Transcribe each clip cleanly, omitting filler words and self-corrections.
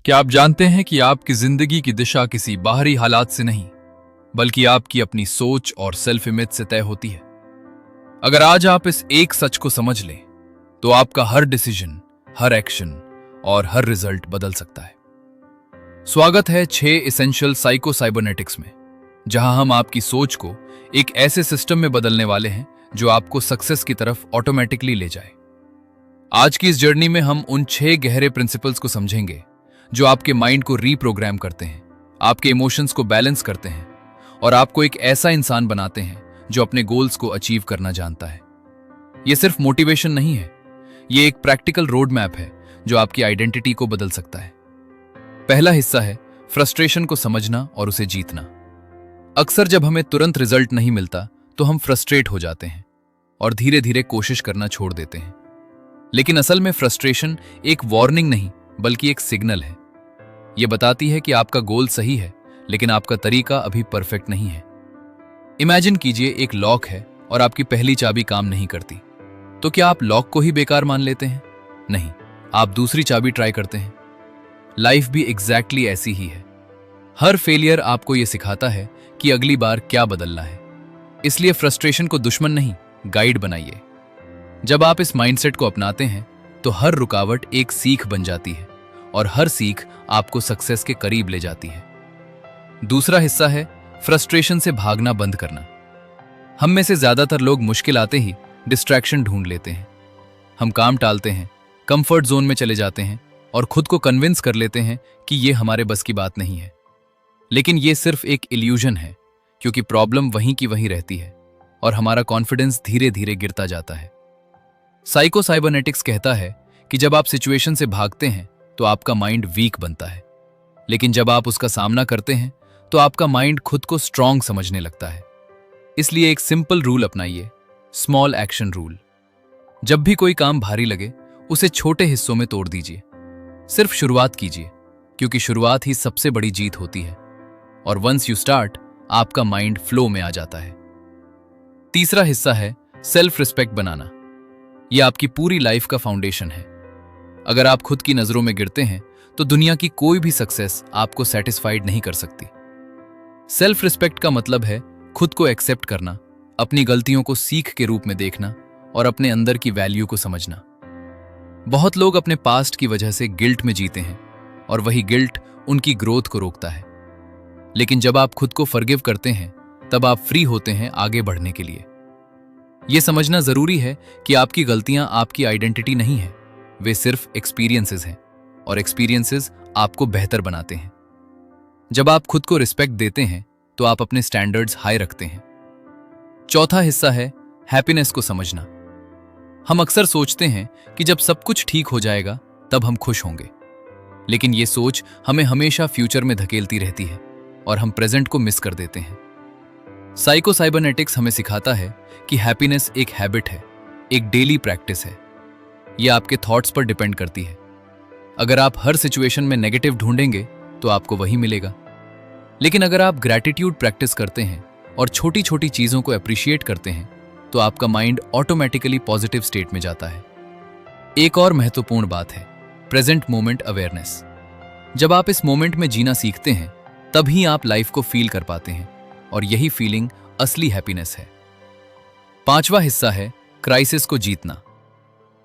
क्या आप जानते हैं कि आपकी जिंदगी की दिशा किसी बाहरी हालात से नहीं, बल्कि आपकी अपनी सोच और सेल्फ इमेज से तय होती है। अगर आज आप इस एक सच को समझ लें, तो आपका हर डिसीजन, हर एक्शन और हर रिजल्ट बदल सकता है। स्वागत है 6 एसेंशियल साइको साइबरनेटिक्स में, जहां हम आपकी सोच को एक ऐसे सिस्टम में बदलने वाले हैं जो आपको सक्सेस की तरफ ऑटोमेटिकली ले जाए। आज की इस जर्नी में हम उन 6 गहरे प्रिंसिपल्स को समझेंगे जो आपके माइंड को रीप्रोग्राम करते हैं, आपके इमोशंस को बैलेंस करते हैं और आपको एक ऐसा इंसान बनाते हैं जो अपने गोल्स को अचीव करना जानता है। यह सिर्फ मोटिवेशन नहीं है, यह एक प्रैक्टिकल रोड मैप है जो आपकी आइडेंटिटी को बदल सकता है। पहला हिस्सा है फ्रस्ट्रेशन को समझना और उसे जीतना। अक्सर जब हमें तुरंत रिजल्ट नहीं मिलता तो हम फ्रस्ट्रेट हो जाते हैं और धीरे धीरे कोशिश करना छोड़ देते हैं। लेकिन असल में फ्रस्ट्रेशन एक वार्निंग नहीं, बल्कि एक सिग्नल है। यह बताती है कि आपका गोल सही है, लेकिन आपका तरीका अभी परफेक्ट नहीं है। इमेजिन कीजिए एक लॉक है और आपकी पहली चाबी काम नहीं करती। तो क्या आप लॉक को ही बेकार मान लेते हैं? नहीं, आप दूसरी चाबी ट्राई करते हैं। लाइफ भी एग्जैक्टली ऐसी ही है। हर फेलियर आपको यह सिखाता है कि अगली बार क्या बदलना है। इसलिए फ्रस्ट्रेशन को दुश्मन नहीं, गाइड बनाइए। जब आप इस माइंडसेट को अपनाते हैं तो हर रुकावट एक सीख बन जाती है और हर सीख आपको सक्सेस के करीब ले जाती है। दूसरा हिस्सा है फ्रस्ट्रेशन से भागना बंद करना। हम में से ज्यादातर लोग मुश्किल आते ही डिस्ट्रैक्शन ढूंढ लेते हैं। हम काम टालते हैं, कंफर्ट जोन में चले जाते हैं और खुद को कन्विंस कर लेते हैं कि यह हमारे बस की बात नहीं है। लेकिन यह सिर्फ एक इल्यूजन है, क्योंकि प्रॉब्लम वहीं की वहीं रहती है और हमारा कॉन्फिडेंस धीरे धीरे गिरता जाता है। साइको साइबरनेटिक्स कहता है कि जब आप सिचुएशन से भागते हैं तो आपका माइंड वीक बनता है, लेकिन जब आप उसका सामना करते हैं तो आपका माइंड खुद को स्ट्रांग समझने लगता है। इसलिए एक सिंपल रूल अपनाइए, स्मॉल एक्शन रूल। जब भी कोई काम भारी लगे, उसे छोटे हिस्सों में तोड़ दीजिए। सिर्फ शुरुआत कीजिए, क्योंकि शुरुआत ही सबसे बड़ी जीत होती है। और वंस यू स्टार्ट, आपका माइंड फ्लो में आ जाता है। तीसरा हिस्सा है सेल्फ रिस्पेक्ट बनाना। यह आपकी पूरी लाइफ का फाउंडेशन है। अगर आप खुद की नजरों में गिरते हैं तो दुनिया की कोई भी सक्सेस आपको सेटिस्फाइड नहीं कर सकती। सेल्फ रिस्पेक्ट का मतलब है खुद को एक्सेप्ट करना, अपनी गलतियों को सीख के रूप में देखना और अपने अंदर की वैल्यू को समझना। बहुत लोग अपने पास्ट की वजह से गिल्ट में जीते हैं और वही गिल्ट उनकी ग्रोथ को रोकता है। लेकिन जब आप खुद को फॉरगिव करते हैं, तब आप फ्री होते हैं आगे बढ़ने के लिए। यह समझना जरूरी है कि आपकी गलतियां आपकी आइडेंटिटी नहीं है, वे सिर्फ एक्सपीरियंसेस हैं और एक्सपीरियंसेस आपको बेहतर बनाते हैं। जब आप खुद को रिस्पेक्ट देते हैं तो आप अपने स्टैंडर्ड्स हाई रखते हैं। चौथा हिस्सा है हैप्पीनेस को समझना। हम अक्सर सोचते हैं कि जब सब कुछ ठीक हो जाएगा तब हम खुश होंगे, लेकिन यह सोच हमें हमेशा फ्यूचर में धकेलती रहती है और हम प्रेजेंट को मिस कर देते हैं। साइको साइबरनेटिक्स हमें सिखाता है कि हैप्पीनेस एक हैबिट है, एक डेली प्रैक्टिस है। यह आपके थॉट्स पर डिपेंड करती है। अगर आप हर सिचुएशन में नेगेटिव ढूंढेंगे तो आपको वही मिलेगा। लेकिन अगर आप ग्रैटिट्यूड प्रैक्टिस करते हैं और छोटी छोटी चीजों को अप्रिशिएट करते हैं तो आपका माइंड ऑटोमेटिकली पॉजिटिव स्टेट में जाता है। एक और महत्वपूर्ण बात है प्रेजेंट मोमेंट अवेयरनेस। जब आप इस मोमेंट में जीना सीखते हैं, तभी आप लाइफ को फील कर पाते हैं और यही फीलिंग असली हैप्पीनेस है। पांचवा हिस्सा है क्राइसिस को जीतना।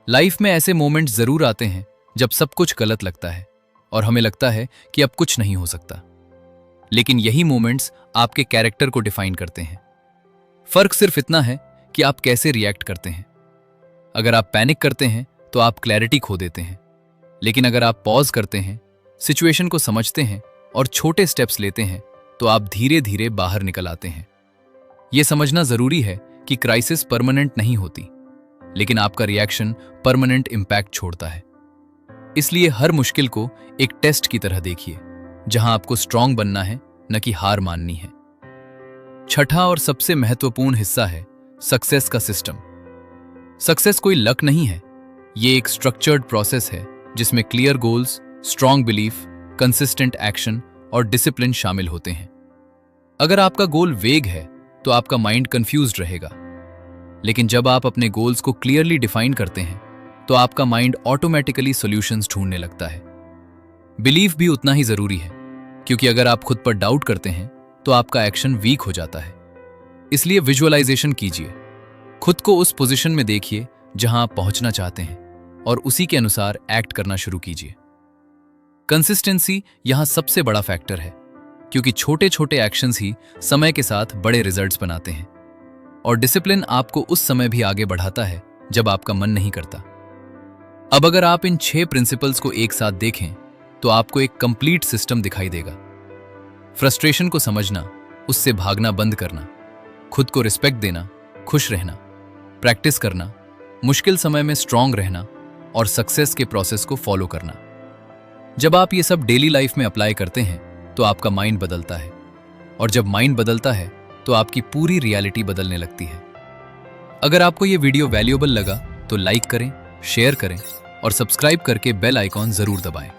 लाइफ में ऐसे मोमेंट जरूर आते हैं जब सब कुछ गलत लगता है और हमें लगता है कि अब कुछ नहीं हो सकता। लेकिन यही मोमेंट्स आपके कैरेक्टर को डिफाइन करते हैं। फर्क सिर्फ इतना है कि आप कैसे रिएक्ट करते हैं। अगर आप पैनिक करते हैं तो आप क्लैरिटी खो देते हैं, लेकिन अगर आप पॉज करते हैं, सिचुएशन को समझते हैं और छोटे स्टेप्स लेते हैं तो आप धीरे धीरे बाहर निकल आते हैं। यह समझना जरूरी है कि क्राइसिस परमानेंट नहीं होती, लेकिन आपका रिएक्शन परमानेंट इंपैक्ट छोड़ता है। इसलिए हर मुश्किल को एक टेस्ट की तरह देखिए, जहां आपको स्ट्रांग बनना है, न कि हार माननी है। छठा और सबसे महत्वपूर्ण हिस्सा है सक्सेस का सिस्टम। सक्सेस कोई लक नहीं है, यह एक स्ट्रक्चर्ड प्रोसेस है जिसमें clear goals, strong belief, consistent action और डिसिप्लिन शामिल होते हैं। अगर आपका गोल वेग है तो आपका माइंड कंफ्यूज्ड रहेगा, लेकिन जब आप अपने गोल्स को क्लियरली डिफाइन करते हैं तो आपका माइंड ऑटोमेटिकली सॉल्यूशंस ढूंढने लगता है। बिलीफ भी उतना ही जरूरी है, क्योंकि अगर आप खुद पर डाउट करते हैं तो आपका एक्शन वीक हो जाता है। इसलिए विजुअलाइजेशन कीजिए, खुद को उस पोजीशन में देखिए जहां आप पहुंचना चाहते हैं और उसी के अनुसार एक्ट करना शुरू कीजिए। कंसिस्टेंसी यहां सबसे बड़ा फैक्टर है, क्योंकि छोटे छोटे एक्शंस ही समय के साथ बड़े रिजल्ट्स बनाते हैं। और डिसिप्लिन आपको उस समय भी आगे बढ़ाता है जब आपका मन नहीं करता। अब अगर आप इन 6 प्रिंसिपल्स को एक साथ देखें तो आपको एक कंप्लीट सिस्टम दिखाई देगा। फ्रस्ट्रेशन को समझना, उससे भागना बंद करना, खुद को रिस्पेक्ट देना, खुश रहना, प्रैक्टिस करना, मुश्किल समय में स्ट्रांग रहना और सक्सेस के प्रोसेस को फॉलो करना। जब आप ये सब डेली लाइफ में अप्लाई करते हैं तो आपका माइंड बदलता है, और जब माइंड बदलता है तो आपकी पूरी रियलिटी बदलने लगती है। अगर आपको ये वीडियो वैल्यूएबल लगा तो लाइक करें, शेयर करें और सब्सक्राइब करके बेल आइकॉन जरूर दबाएं।